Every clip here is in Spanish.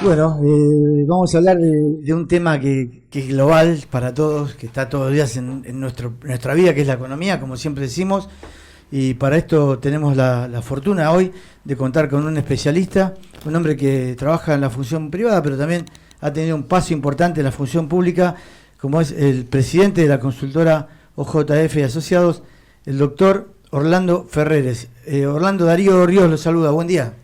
Bueno, vamos a hablar de un tema que es global para todos, que está todos los días en nuestra vida, que es la economía, como siempre decimos. Y para esto tenemos la fortuna hoy de contar con un especialista, un hombre que trabaja en la función privada, pero también ha tenido un paso importante en la función pública, como es el presidente de la consultora OJF y Asociados, el doctor Orlando Ferreres. Orlando, Darío Ríos lo saluda, buen día.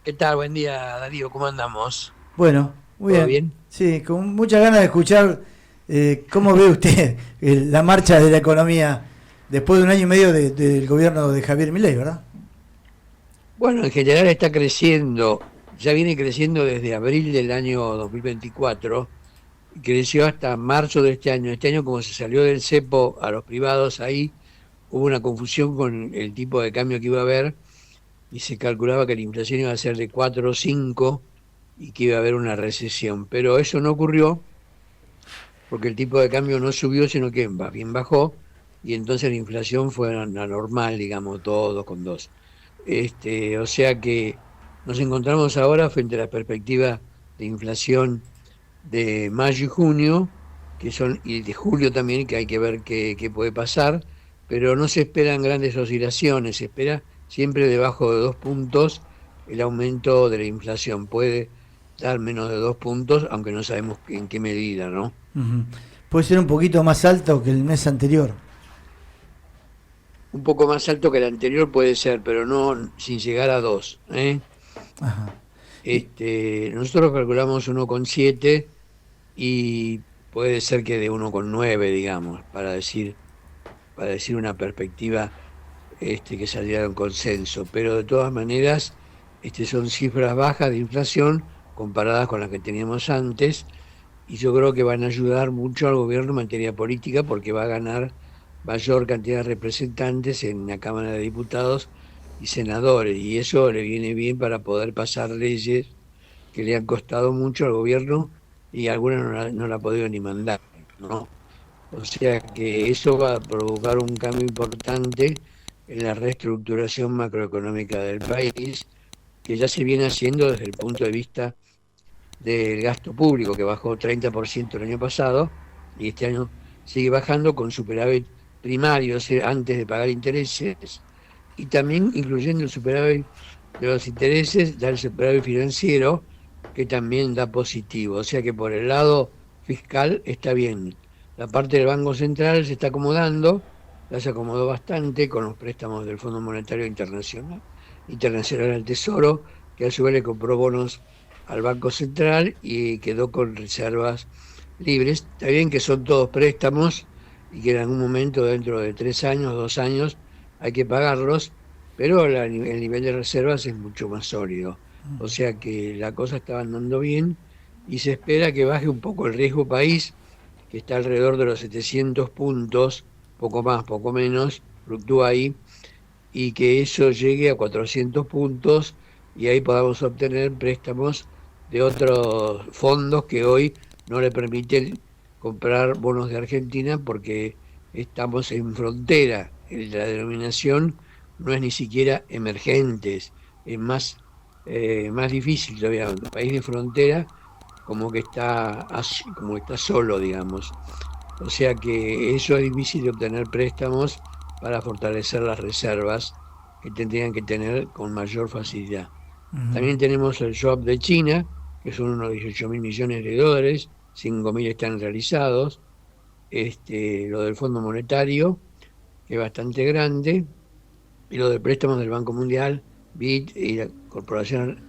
¿Qué tal? Buen día, Darío. ¿Cómo andamos? Bueno, muy ¿Todo bien. bien? Sí, con muchas ganas de escuchar cómo ve usted la marcha de la economía después de un año y medio del gobierno de Javier Milei, ¿verdad? Bueno, en general está creciendo. Ya viene creciendo desde abril del año 2024 y creció hasta marzo de este año. Este año, como se salió del cepo a los privados, ahí hubo una confusión con el tipo de cambio que iba a haber y se calculaba que la inflación iba a ser de 4 o 5 y que iba a haber una recesión. Pero eso no ocurrió porque el tipo de cambio no subió, sino que más bien bajó, y entonces la inflación fue anormal, digamos, todo con dos. O sea que nos encontramos ahora frente a la perspectiva de inflación de mayo y junio, y de julio también, que hay que ver qué puede pasar, pero no se esperan grandes oscilaciones, se espera siempre debajo de 2 puntos el aumento de la inflación. Puede dar menos de 2 puntos, aunque no sabemos en qué medida, ¿no? Ujú. Puede ser un poquito más alto que el mes anterior. Un poco más alto que el anterior puede ser, pero no sin llegar a 2, ¿eh? Ajá. Y, Nosotros calculamos 1,7 y puede ser que de 1,9, digamos, para decir una perspectiva que saliera en consenso. Pero de todas maneras, son cifras bajas de inflación comparadas con las que teníamos antes, y yo creo que van a ayudar mucho al gobierno en materia política porque va a ganar mayor cantidad de representantes en la Cámara de Diputados y senadores, y eso le viene bien para poder pasar leyes que le han costado mucho al gobierno y algunas no la ha podido ni mandar, ¿no? O sea que eso va a provocar un cambio importante en la reestructuración macroeconómica del país, que ya se viene haciendo desde el punto de vista del gasto público, que bajó 30% el año pasado, y este año sigue bajando con superávit primario, o sea, antes de pagar intereses, y también incluyendo el superávit de los intereses, da el superávit financiero, que también da positivo. O sea que por el lado fiscal está bien. La parte del Banco Central se está acomodando, ya se acomodó bastante con los préstamos del Fondo Monetario Internacional al Tesoro, que a su vez le compró bonos al Banco Central y quedó con reservas libres. Está bien que son todos préstamos y que en algún momento, dentro de 3 años, 2 años, hay que pagarlos, pero el nivel de reservas es mucho más sólido. O sea que la cosa está andando bien y se espera que baje un poco el riesgo país, que está alrededor de los 700 puntos, poco más, poco menos, fluctúa ahí, y que eso llegue a 400 puntos y ahí podamos obtener préstamos de otros fondos que hoy no le permiten comprar bonos de Argentina porque estamos en frontera. La denominación no es ni siquiera emergentes, es más difícil todavía. Un país de frontera como que está solo, digamos. O sea que eso es difícil de obtener préstamos para fortalecer las reservas que tendrían que tener con mayor facilidad. ujú. También tenemos el swap de China, que son unos 18 mil millones de dólares, 5.000 están realizados. Lo del Fondo Monetario, que es bastante grande, y lo de préstamos del Banco Mundial, BID y la Corporación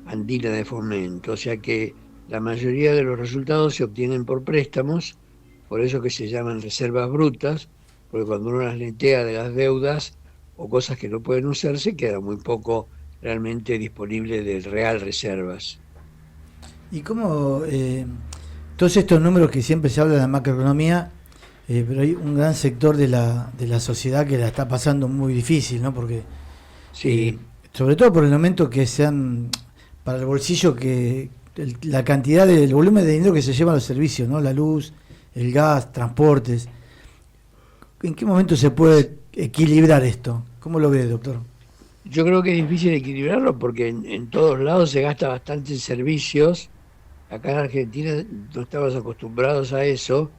Andina de Fomento. O sea que la mayoría de los resultados se obtienen por préstamos, por eso que se llaman reservas brutas, porque cuando uno las netea de las deudas o cosas que no pueden usarse, queda muy poco realmente disponible de real reservas. ¿Y cómo todos estos números que siempre se habla de la macroeconomía, pero hay un gran sector de la sociedad que la está pasando muy difícil, ¿no? Porque, eh, Sí, sobre todo por el aumento que se han, para el bolsillo, la cantidad del volumen de dinero que se llevan los servicios, ¿no? La luz, el gas, transportes. ¿En qué momento se puede equilibrar esto? ¿Cómo lo ve, doctor? Yo creo que es difícil equilibrarlo porque en todos lados se gasta bastante en servicios. Acá en Argentina no estamos acostumbrados a eso,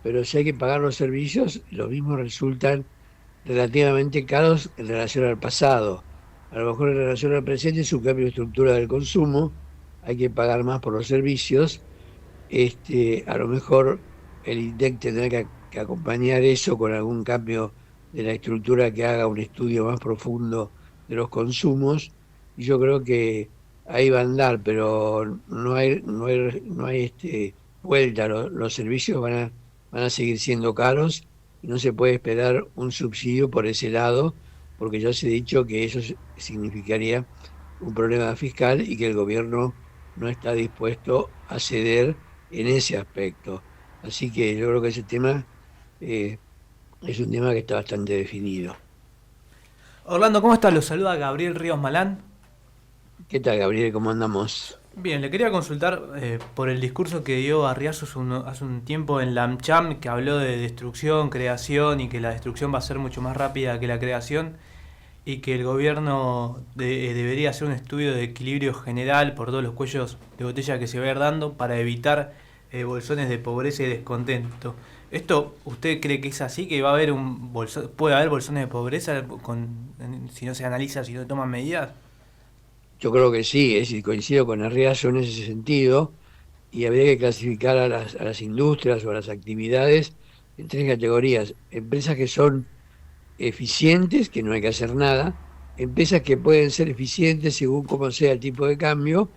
pero si hay que pagar los servicios, los mismos resultan relativamente caros en relación al pasado. A lo mejor en relación al presente es un cambio de estructura del consumo, hay que pagar más por los servicios. A lo mejor el INDEC tendrá que acompañar eso con algún cambio de la estructura que haga un estudio más profundo de los consumos, y yo creo que ahí va a andar, pero no hay vuelta. Los servicios van a seguir siendo caros y no se puede esperar un subsidio por ese lado, porque ya se ha dicho que eso significaría un problema fiscal y que el gobierno no está dispuesto a ceder en ese aspecto. Así que yo creo que ese tema eh, es un tema que está bastante definido. Orlando, ¿cómo estás? Lo saluda Gabriel Ríos Malán. ¿Qué tal, Gabriel? ¿Cómo andamos? Bien, le quería consultar por el discurso que dio Arriazo hace un tiempo en la AmCham, que habló de destrucción, creación y que la destrucción va a ser mucho más rápida que la creación y que el gobierno debería hacer un estudio de equilibrio general por todos los cuellos de botella que se va a ir dando para evitar bolsones de pobreza y descontento. ¿Esto usted cree que es así? ¿Que va a haber puede haber bolsones de pobreza si no se analiza, si no se toman medidas? Yo creo que sí, es decir, coincido con Arriazo en ese sentido, y habría que clasificar a las industrias o a las actividades en tres categorías: empresas que son eficientes, que no hay que hacer nada; empresas que pueden ser eficientes según cómo sea el tipo de cambio;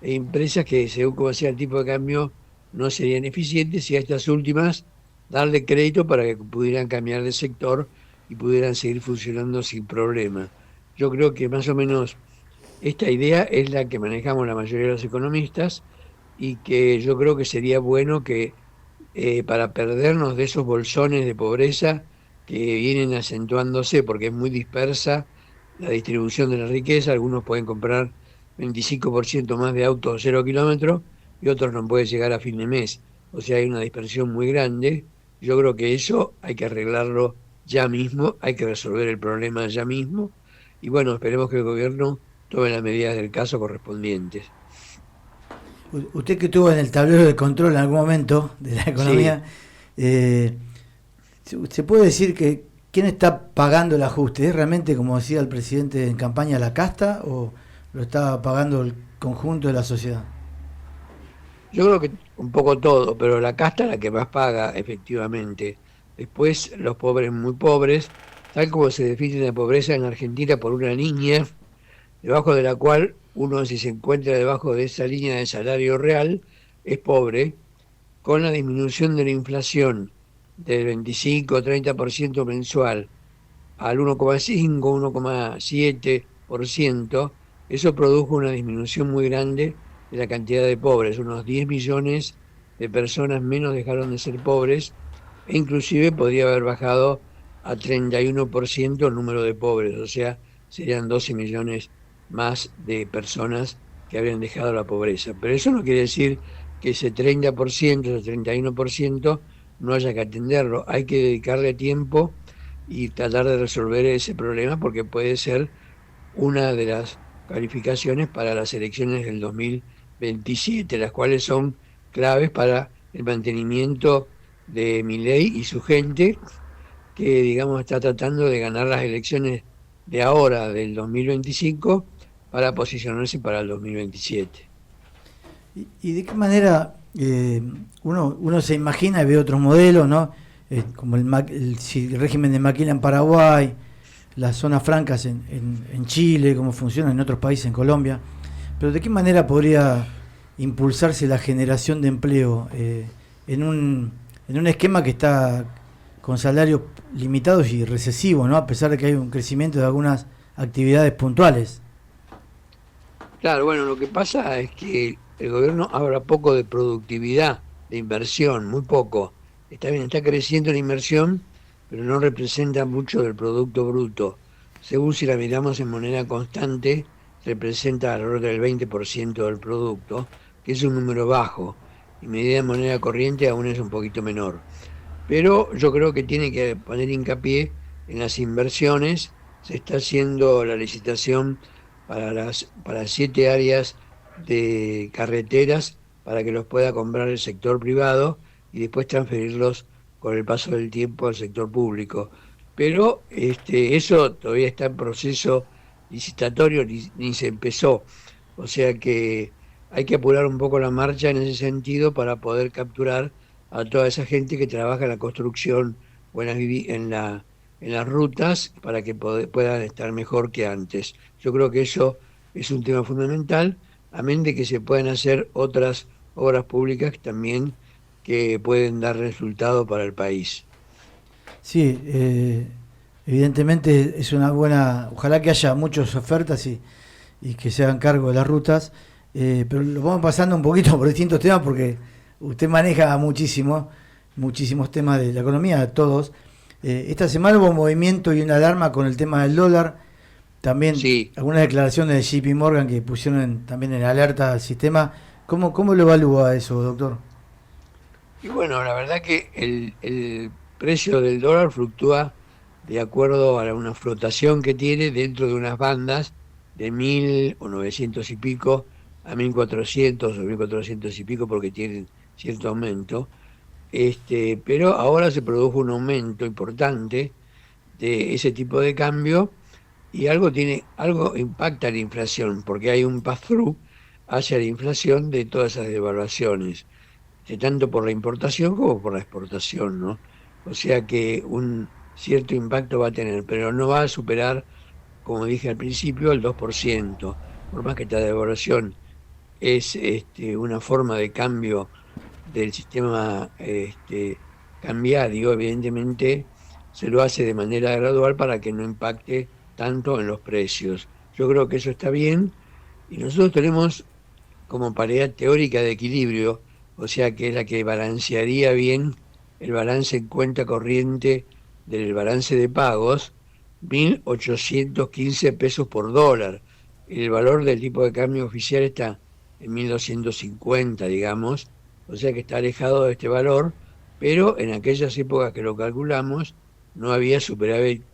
e empresas que según cómo sea el tipo de cambio no serían eficientes, y a estas últimas darle crédito para que pudieran cambiar de sector y pudieran seguir funcionando sin problema. Yo creo que más o menos esta idea es la que manejamos la mayoría de los economistas, y que yo creo que sería bueno que para perdernos de esos bolsones de pobreza que vienen acentuándose, porque es muy dispersa la distribución de la riqueza. Algunos pueden comprar 25% más de autos 0 kilómetros y otros no pueden llegar a fin de mes. O sea, hay una dispersión muy grande. Yo creo que eso hay que arreglarlo ya mismo, hay que resolver el problema ya mismo. Y bueno, esperemos que el gobierno tome las medidas del caso correspondientes. Usted que estuvo en el tablero de control en algún momento de la Sí. economía, eh, ¿se puede decir que quién está pagando el ajuste? ¿Es realmente, como decía el presidente en campaña, la casta o lo está pagando el conjunto de la sociedad? Yo creo que un poco todo, pero la casta es la que más paga, efectivamente. Después los pobres muy pobres, tal como se define la pobreza en Argentina por una línea, debajo de la cual uno, si se encuentra debajo de esa línea de salario real, es pobre. Con la disminución de la inflación del 25 o 30% mensual al 1,5, 1,7%, eso produjo una disminución muy grande de la cantidad de pobres. Unos 10 millones de personas menos dejaron de ser pobres, e inclusive podría haber bajado a 31% el número de pobres, o sea, serían 12 millones más de personas que habían dejado la pobreza. Pero eso no quiere decir que ese 30%, ese 31% no haya que atenderlo. Hay que dedicarle tiempo y tratar de resolver ese problema, porque puede ser una de las calificaciones para las elecciones del 2027, las cuales son claves para el mantenimiento de Milei y su gente, que digamos está tratando de ganar las elecciones de ahora, del 2025, para posicionarse para el 2027. ¿Y de qué manera uno se imagina y ve otros modelos, ¿no? Como el régimen de Maquila en Paraguay, las zonas francas en Chile, cómo funcionan en otros países, en Colombia. Pero ¿de qué manera podría impulsarse la generación de empleo en un esquema que está con salarios limitados y recesivos, ¿no? A pesar de que hay un crecimiento de algunas actividades puntuales? Claro, bueno, lo que pasa es que el gobierno habla poco de productividad, de inversión, muy poco. Está bien, está creciendo la inversión, pero no representa mucho del Producto Bruto. Según si la miramos en moneda constante, representa alrededor del 20% del producto, que es un número bajo, y medida en moneda corriente aún es un poquito menor. Pero yo creo que tiene que poner hincapié en las inversiones, se está haciendo la licitación para 7 áreas de carreteras para que los pueda comprar el sector privado y después transferirlos con el paso del tiempo al sector público. Pero eso todavía está en proceso licitatorio, ni se empezó. O sea que hay que apurar un poco la marcha en ese sentido para poder capturar a toda esa gente que trabaja en la construcción o en las rutas para que puedan estar mejor que antes. Yo creo que eso es un tema fundamental, amén de que se puedan hacer otras obras públicas también que pueden dar resultado para el país. Sí, evidentemente es una buena, ojalá que haya muchas ofertas y que se hagan cargo de las rutas, pero lo vamos pasando un poquito por distintos temas porque usted maneja muchísimos temas de la economía, todos. Esta semana hubo un movimiento y una alarma con el tema del dólar, también Sí, algunas declaraciones de JP Morgan que pusieron también en alerta al sistema. ¿Cómo lo evalúa eso, doctor? y bueno, la verdad que el precio del dólar fluctúa de acuerdo a una flotación que tiene dentro de unas bandas de 1.000 o 900 y pico a 1.400 o 1.400 y pico porque tienen cierto aumento. Pero ahora se produjo un aumento importante de ese tipo de cambio y algo impacta la inflación, porque hay un pass-through hacia la inflación de todas esas devaluaciones, tanto por la importación como por la exportación, ¿no? O sea que un cierto impacto va a tener, pero no va a superar, como dije al principio, el 2%, por más que esta devaluación es una forma de cambio del sistema cambiario, evidentemente se lo hace de manera gradual para que no impacte tanto en los precios. Yo creo que eso está bien y nosotros tenemos como paridad teórica de equilibrio, o sea que es la que balancearía bien el balance en cuenta corriente del balance de pagos, 1.815 pesos por dólar. El valor del tipo de cambio oficial está en 1.250, digamos, o sea que está alejado de este valor, pero en aquellas épocas que lo calculamos no había superávit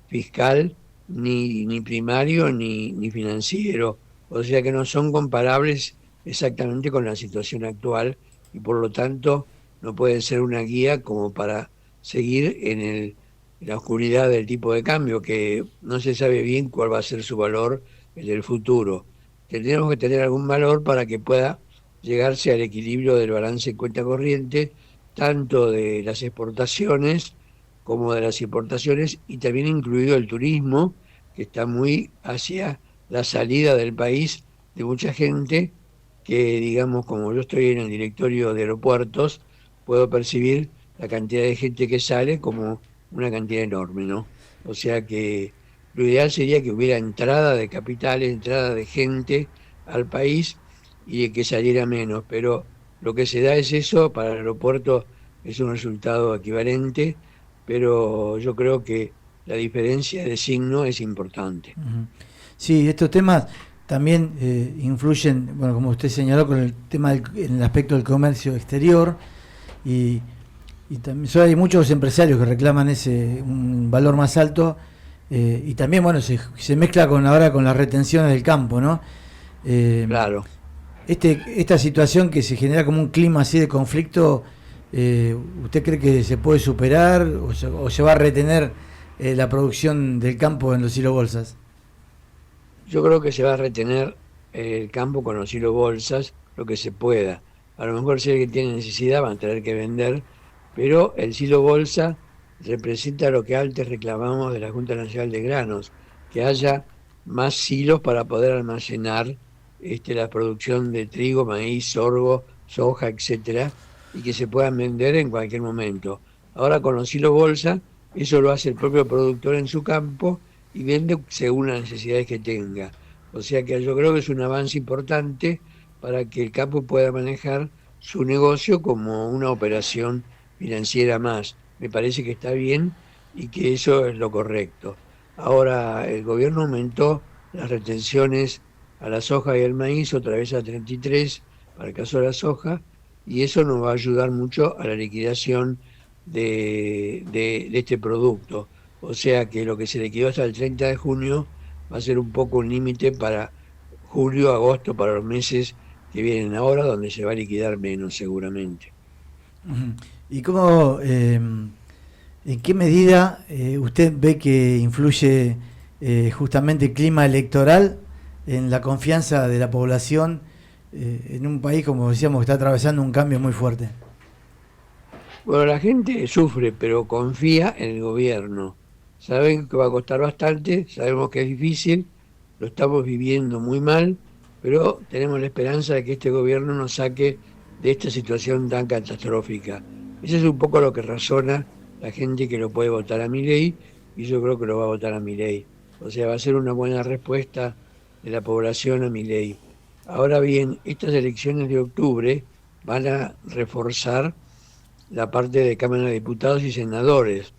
fiscal ni primario ni financiero, o sea que no son comparables exactamente con la situación actual y por lo tanto no pueden ser una guía como para seguir en la oscuridad del tipo de cambio, que no se sabe bien cuál va a ser su valor en el futuro. Tendríamos que tener algún valor para que pueda llegarse al equilibrio del balance en cuenta corriente, tanto de las exportaciones como de las importaciones, y también incluido el turismo, que está muy hacia la salida del país de mucha gente que, digamos, como yo estoy en el directorio de aeropuertos, puedo percibir la cantidad de gente que sale como una cantidad enorme, ¿no? O sea que lo ideal sería que hubiera entrada de capitales, entrada de gente al país y de que saliera menos, pero lo que se da es eso, para el aeropuerto es un resultado equivalente, pero yo creo que la diferencia de signo es importante. Ujú. Sí, estos temas también influyen, bueno, como usted señaló, con el tema en el aspecto del comercio exterior y, y también hay muchos empresarios que reclaman un valor más alto y también, bueno, se mezcla ahora con las retenciones del campo, ¿no? Eh, Claro. esta situación que se genera como un clima así de conflicto, ¿usted cree que se puede superar o se va a retener la producción del campo en los silobolsas? Yo creo que se va a retener el campo con los hilo bolsas, lo que se pueda. A lo mejor si alguien tiene necesidad van a tener que vender, pero el silo bolsa representa lo que antes reclamamos de la Junta Nacional de Granos, que haya más silos para poder almacenar la producción de trigo, maíz, sorgo, soja, etcétera, y que se puedan vender en cualquier momento. Ahora con los silos bolsa, eso lo hace el propio productor en su campo y vende según las necesidades que tenga. O sea que yo creo que es un avance importante para que el campo pueda manejar su negocio como una operación financiera más. Me parece que está bien y que eso es lo correcto. Ahora el gobierno aumentó las retenciones a la soja y al maíz otra vez a 33 para el caso de la soja y eso nos va a ayudar mucho a la liquidación de este producto. O sea que lo que se liquidó hasta el 30 de junio va a ser un poco un límite para julio, agosto, para los meses que vienen ahora, donde se va a liquidar menos seguramente. Ujú. ¿Y cómo, en qué medida usted ve que influye justamente el clima electoral en la confianza de la población en un país, como decíamos, que está atravesando un cambio muy fuerte? Bueno, la gente sufre, pero confía en el gobierno. Saben que va a costar bastante, sabemos que es difícil, lo estamos viviendo muy mal, pero tenemos la esperanza de que este gobierno nos saque de esta situación tan catastrófica. Eso es un poco lo que razona la gente que lo puede votar a Milei, y yo creo que lo va a votar a Milei. O sea, va a ser una buena respuesta de la población a Milei. Ahora bien, estas elecciones de octubre van a reforzar la parte de Cámara de Diputados y Senadores,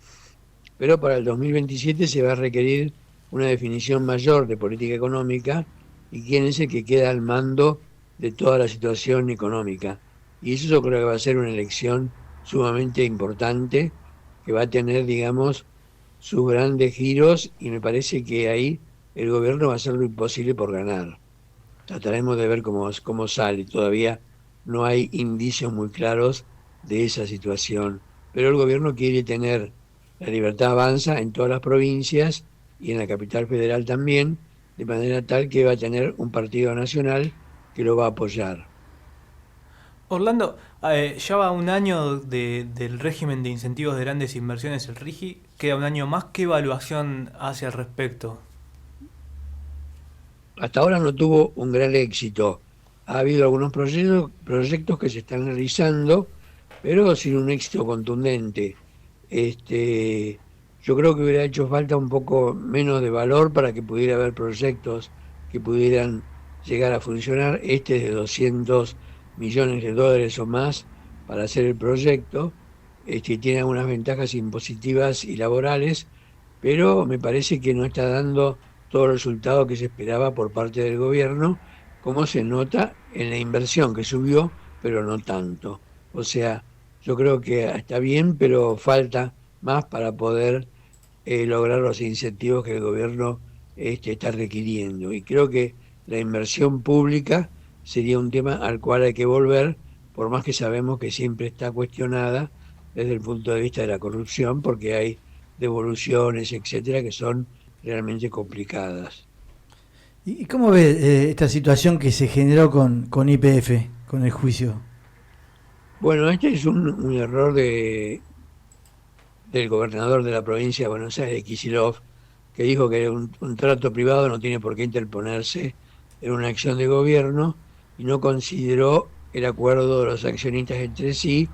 pero para el 2027 se va a requerir una definición mayor de política económica y quién es el que queda al mando de toda la situación económica. Y eso yo creo que va a ser una elección sumamente importante, que va a tener, digamos, sus grandes giros, y me parece que ahí el gobierno va a hacer lo imposible por ganar. Trataremos de ver cómo sale. Todavía no hay indicios muy claros de esa situación, pero el gobierno quiere tener la libertad avanza en todas las provincias y en la capital federal también, de manera tal que va a tener un partido nacional que lo va a apoyar. Orlando, ya va un año del régimen de incentivos de grandes inversiones, el RIGI, queda un año más. ¿Qué evaluación hace al respecto? Hasta ahora no tuvo un gran éxito. Ha habido algunos proyectos que se están realizando, pero sin un éxito contundente. Yo creo que hubiera hecho falta un poco menos de valor para que pudiera haber proyectos que pudieran llegar a funcionar. Este es de 200 millones de dólares o más para hacer el proyecto. Tiene algunas ventajas impositivas y laborales, pero me parece que no está dando todo el resultado que se esperaba por parte del gobierno, como se nota en la inversión que subió, pero no tanto. O sea, yo creo que está bien, pero falta más para poder lograr los incentivos que el gobierno está requiriendo. Y creo que la inversión pública sería un tema al cual hay que volver, por más que sabemos que siempre está cuestionada desde el punto de vista de la corrupción, porque hay devoluciones, etcétera, que son realmente complicadas. ¿Y cómo ve esta situación que se generó con YPF, con el juicio? Bueno, este es un error del gobernador de la provincia de Buenos Aires, Kicillof, que dijo que un trato privado no tiene por qué interponerse en una acción de gobierno, y no consideró el acuerdo de los accionistas entre sí,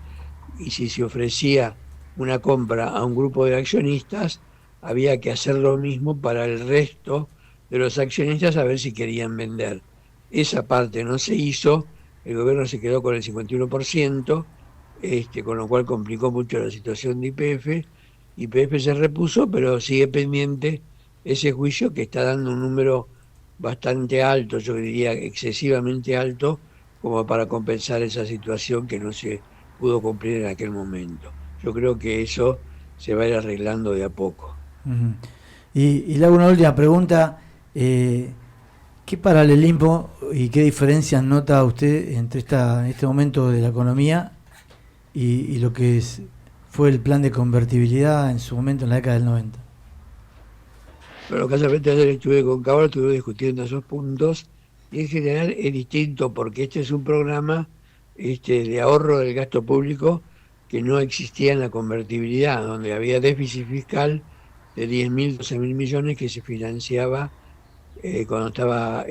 y si se ofrecía una compra a un grupo de accionistas, había que hacer lo mismo para el resto de los accionistas, a ver si querían vender. Esa parte no se hizo, el gobierno se quedó con el 51%, con lo cual complicó mucho la situación de YPF. YPF se repuso, pero sigue pendiente ese juicio, que está dando un número bastante alto, yo diría excesivamente alto, como para compensar esa situación que no se pudo cumplir en aquel momento. Yo creo que eso se va a ir arreglando de a poco. Ujú. Y le hago una última pregunta. ¿Qué paralelismo y qué diferencias nota usted entre este momento de la economía y lo que fue el plan de convertibilidad en su momento en la década del 90? Pero casualmente ayer estuve con Cabral, estuve discutiendo esos puntos, y en general es distinto porque este es un programa de ahorro del gasto público que no existía en la convertibilidad, donde había déficit fiscal de 10.000, 12.000 millones que se financiaba cuando estaba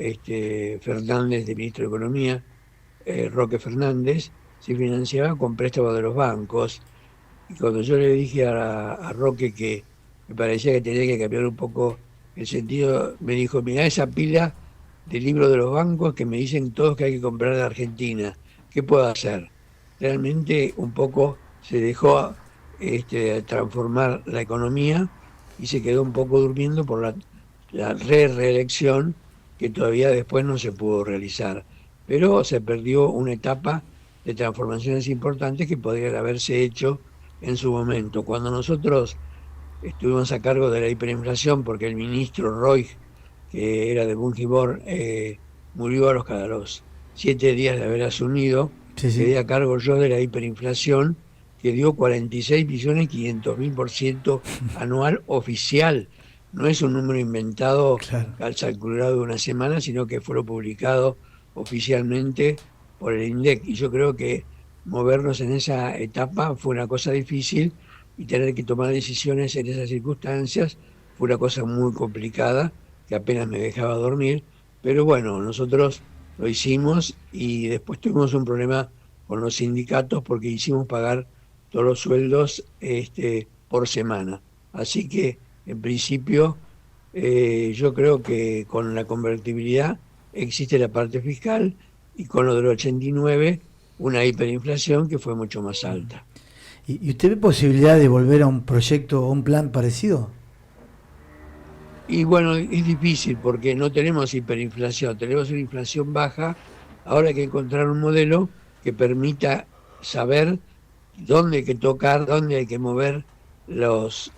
Fernández de ministro de Economía, Roque Fernández, se financiaba con préstamos de los bancos. Y cuando yo le dije a Roque que me parecía que tenía que cambiar un poco el sentido, me dijo: mirá esa pila de libros de los bancos que me dicen todos que hay que comprar de Argentina, ¿qué puedo hacer? Realmente un poco se dejó transformar la economía, y se quedó un poco durmiendo por la reelección, que todavía después no se pudo realizar. Pero se perdió una etapa de transformaciones importantes que podrían haberse hecho en su momento. Cuando nosotros estuvimos a cargo de la hiperinflación porque el ministro Roy, que era de Bungibor, murió a los 7 días de haber asumido. Sí, Quedé sí. a cargo yo de la hiperinflación, que dio 46.500.000% anual oficial. No es un número inventado Claro. al calculado de una semana, sino que fue publicado oficialmente por el INDEC. Y yo creo que movernos en esa etapa fue una cosa difícil y tener que tomar decisiones en esas circunstancias fue una cosa muy complicada que apenas me dejaba dormir. Pero bueno, nosotros lo hicimos y después tuvimos un problema con los sindicatos porque hicimos pagar todos los sueldos por semana. Así que, en principio, yo creo que con la convertibilidad existe la parte fiscal y con lo del 89 una hiperinflación que fue mucho más alta. ¿Y usted ve posibilidad de volver a un proyecto o un plan parecido? Y bueno, es difícil porque no tenemos hiperinflación, tenemos una inflación baja. Ahora hay que encontrar un modelo que permita saber dónde hay que tocar, dónde hay que mover los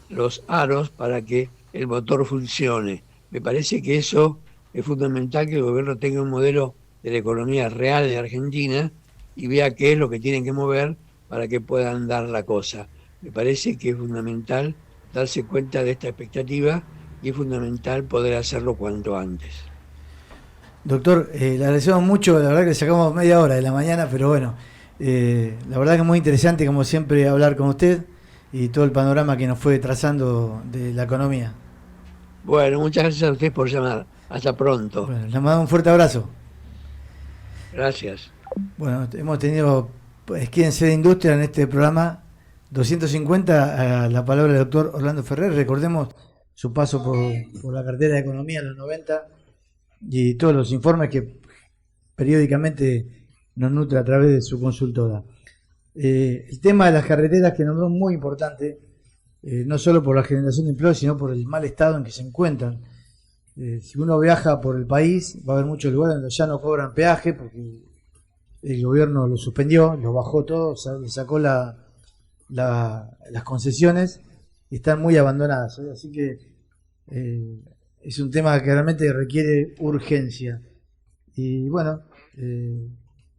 aros para que el motor funcione. Me parece que eso es fundamental, que el gobierno tenga un modelo de la economía real de Argentina y vea qué es lo que tienen que mover para que pueda andar la cosa. Me parece que es fundamental darse cuenta de esta expectativa y es fundamental poder hacerlo cuanto antes. Doctor, le agradecemos mucho, la verdad que le sacamos media hora de la mañana, pero bueno, la verdad que es muy interesante como siempre hablar con usted y todo el panorama que nos fue trazando de la economía. Bueno, muchas gracias a ustedes por llamar. Hasta pronto. Bueno, le mando un fuerte abrazo. Gracias. Bueno, hemos tenido pues, Quédense de Industria en este programa 250 a la palabra del doctor Orlando Ferrer. Recordemos su paso por la cartera de Economía en los 90 y todos los informes que periódicamente nos nutre a través de su consultora. El tema de las carreteras que nombró es muy importante, no solo por la generación de empleo, sino por el mal estado en que se encuentran. Si uno viaja por el país, va a haber muchos lugares donde ya no cobran peaje porque el gobierno lo suspendió, lo bajó todo, sacó las concesiones y están muy abandonadas. Así que es un tema que realmente requiere urgencia. Y bueno,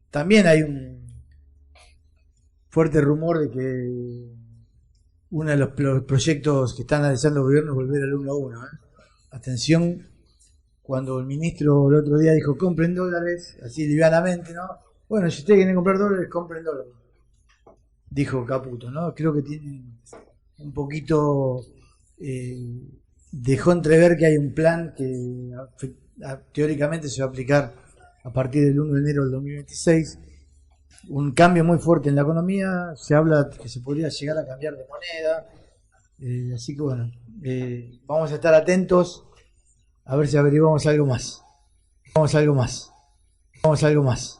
también hay un fuerte rumor de que uno de los proyectos que están analizando el gobierno es volver al 1 a 1. Atención, cuando el ministro el otro día dijo compren dólares, así livianamente, ¿no? Bueno, si ustedes quieren comprar dólares, compren dólares, dijo Caputo, ¿no? Creo que tiene un poquito, dejó entrever que hay un plan que teóricamente se va a aplicar a partir del 1 de enero del 2026. Un cambio muy fuerte en la economía, se habla que se podría llegar a cambiar de moneda, así que bueno, vamos a estar atentos a ver si averiguamos algo más. Vamos a algo más.